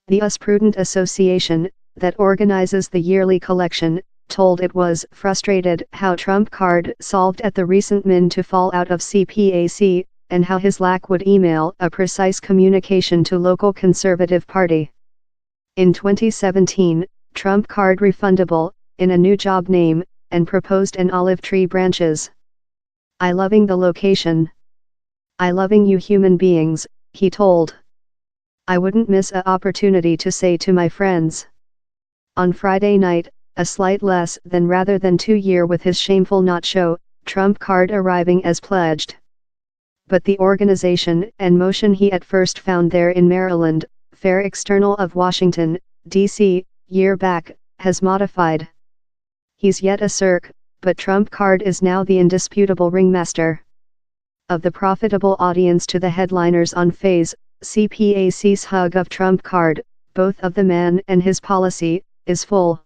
The US Prudent Association, that organizes the yearly collection, told it was frustrated how Trump card solved at the recent min to fall out of CPAC, and how his lack would email a precise communication to local Conservative Party. In 2017, Trump card refundable, in a new job name, and proposed an olive tree branches. I loving the location. I loving you human beings, he told. I wouldn't miss a opportunity to say to my friends. On Friday night, a slight less than rather than 2 year with his shameful not show, Trump card arriving as pledged. But the organization and motion he at first found there in Maryland, fair external of Washington, D.C., year back, has modified. He's yet a circ, but Trump card is now the indisputable ringmaster. Of the profitable audience to the headliners on phase, CPAC's hug of Trump card, both of the man and his policy, is full.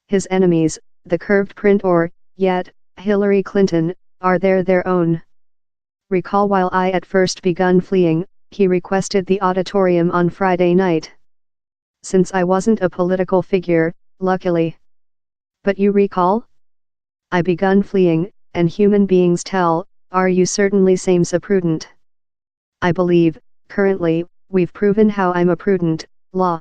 His enemies, the curved print or, yet, Hillary Clinton, are their own. Recall while I at first begun fleeing, he requested the auditorium on Friday night. Since I wasn't a political figure, luckily. But you recall? I begun fleeing, and human beings tell, are you certainly same so prudent? I believe, currently, we've proven how I'm a prudent, law.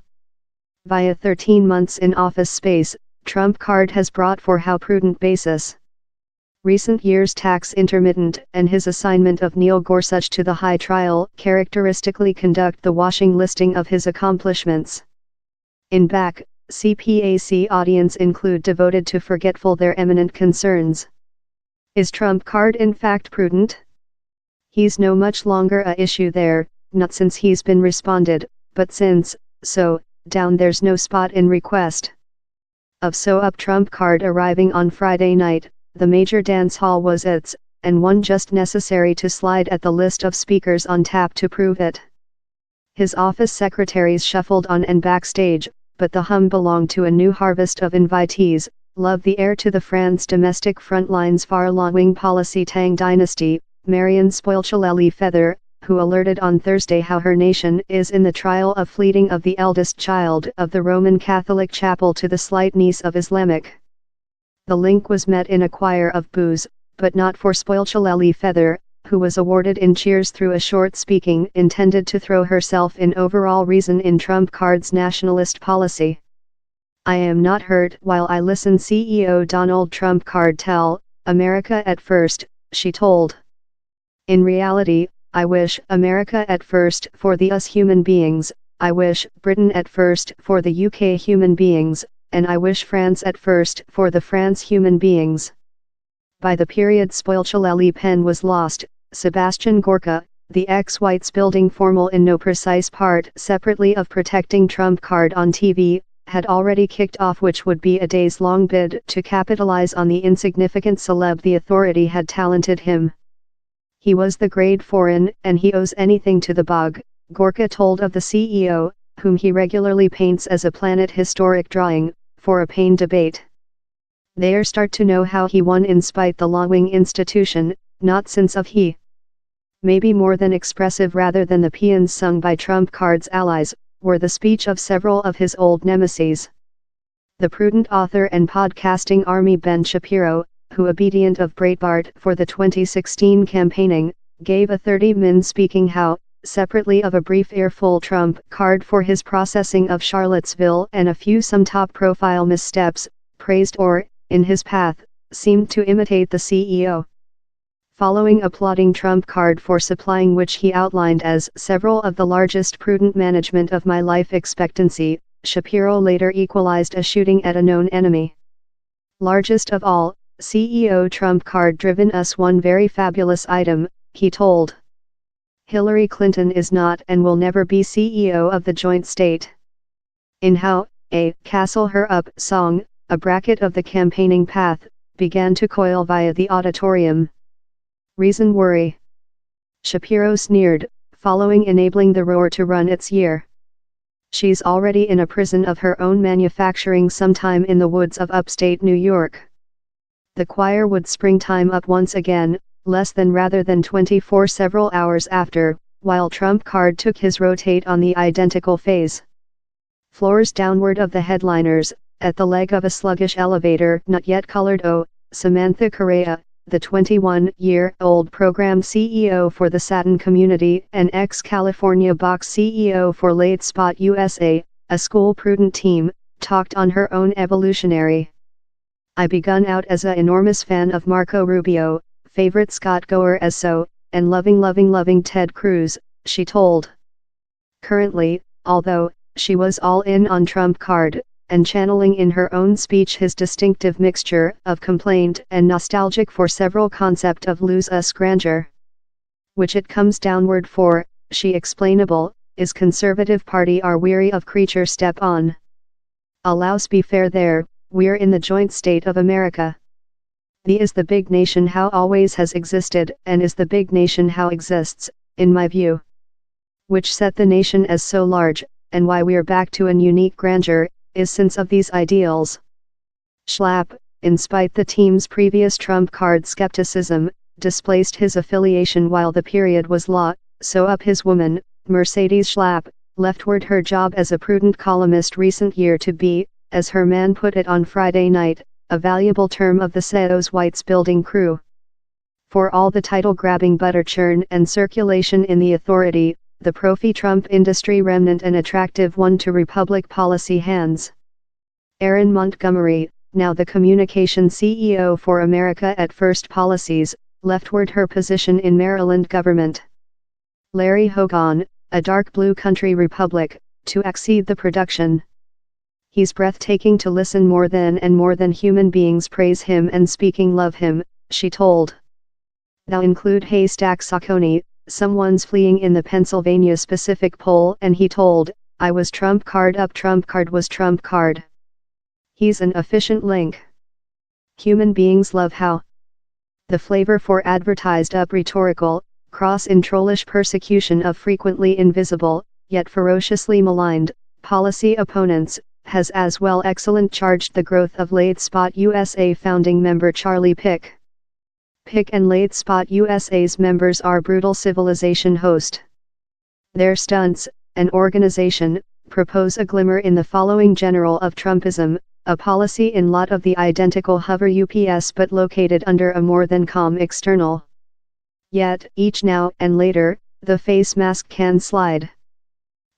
Via 13 months in office space, Trump card has brought for how prudent basis. Recent years tax intermittent and his assignment of Neil Gorsuch to the high trial characteristically conduct the washing listing of his accomplishments. In back, CPAC audience include devoted to forgetful their eminent concerns. Is Trump card in fact prudent? He's no much longer a issue there, not since he's been responded, but since, so, down there's no spot in request. Of so up Trump card arriving on Friday night, the major dance hall was its, and one just necessary to slide at the list of speakers on tap to prove it. His office secretaries shuffled on and backstage, but the hum belonged to a new harvest of invitees, love the heir to the France domestic frontlines far-longing policy Tang dynasty, Marion Spoilchaleli Feather, who alerted on Thursday how her nation is in the trial of fleeting of the eldest child of the Roman Catholic chapel to the slight niece of Islamic. The link was met in a choir of boos, but not for Spoilchaleli Feather, who was awarded in cheers through a short speaking intended to throw herself in overall reason in Trump card's nationalist policy. I am not hurt while I listen CEO Donald Trump card tell, America at first, she told. In reality, I wish America at first for the us human beings, I wish Britain at first for the UK human beings, and I wish France at first for the France human beings. By the period Spoilchaleli pen was lost, Sebastian Gorka, the ex-White's building formal in no precise part separately of protecting Trump card on TV, had already kicked off which would be a days-long bid to capitalize on the insignificant celeb the authority had talented him. He was the grade foreign and he owes anything to the bug, Gorka told of the CEO, whom he regularly paints as a planet historic drawing, for a pain debate. There start to know how he won in spite the lawing institution, not since of he. Maybe more than expressive rather than the paeans sung by Trump card's allies, were the speech of several of his old nemesis. The prudent author and podcasting army Ben Shapiro, who obedient of Breitbart for the 2016 campaigning, gave a 30-min speaking how, separately of a brief earful Trump card for his processing of Charlottesville and a few some top-profile missteps, praised or, in his path, seemed to imitate the CEO. Following applauding Trump card for supplying which he outlined as several of the largest prudent management of my life expectancy, Shapiro later equalized a shooting at a known enemy. Largest of all, CEO Trump card driven us one very fabulous item, he told. Hillary Clinton is not and will never be CEO of the joint state. In how, a Castle Her Up song, a bracket of the campaigning path, began to coil via the auditorium. Reason worry. Shapiro sneered, following enabling the roar to run its year. She's already in a prison of her own manufacturing sometime in the woods of upstate New York. The choir would springtime up once again, less than rather than 24 several hours after, while Trump card took his rotate on the identical phase. Floors downward of the headliners, at the leg of a sluggish elevator not yet colored. Samantha Correa, the 21-year-old program CEO for the Satin community and ex-California box CEO for Late Spot USA, a school prudent team, talked on her own evolutionary. I begun out as a enormous fan of Marco Rubio, favorite Scott Goer as so, and loving Ted Cruz, she told. Currently, although, she was all in on Trump card, and channeling in her own speech his distinctive mixture of complaint and nostalgic for several concept of lose us grandeur. Which it comes downward for, she explainable, is Conservative Party are weary of creature step on. Allows be fair there, we're in the joint state of America. The is the big nation how always has existed and is the big nation how exists, in my view. Which set the nation as so large, and why we're back to an unique grandeur, is since of these ideals. Schlapp, in spite the team's previous Trump card skepticism, displaced his affiliation while the period was law, so up his woman, Mercedes Schlapp, leftward her job as a prudent columnist recent year to be, as her man put it on Friday night, a valuable term of the SEO's White's building crew. For all the title-grabbing butter churn and circulation in the authority, the pro-Trump industry remnant an attractive one to Republic policy hands. Aaron Montgomery, now the communication CEO for America at First Policies, leftward her position in Maryland government. Larry Hogan, a dark blue country republic, to exceed the production. He's breathtaking to listen more than human beings praise him and speaking love him, she told. Thou include Haystack Saucony, someone's fleeing in the Pennsylvania specific poll and he told, I was Trump card up Trump card was Trump card. He's an efficient link. Human beings love how the flavor for advertised up rhetorical, cross in trollish persecution of frequently invisible, yet ferociously maligned, policy opponents, has as well excellent charged the growth of Late Spot USA founding member Charlie Pick. Pick and Late Spot USA's members are brutal civilization host. Their stunts, an organization, propose a glimmer in the following general of Trumpism, a policy in lot of the identical hover UPS but located under a more than calm external. Yet, each now and later, the face mask can slide.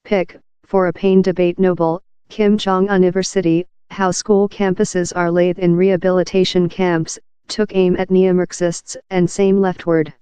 Pick, for a pain debate noble, Kim Jong University, how school campuses are lathed in rehabilitation camps, took aim at neo-Marxists and same leftward.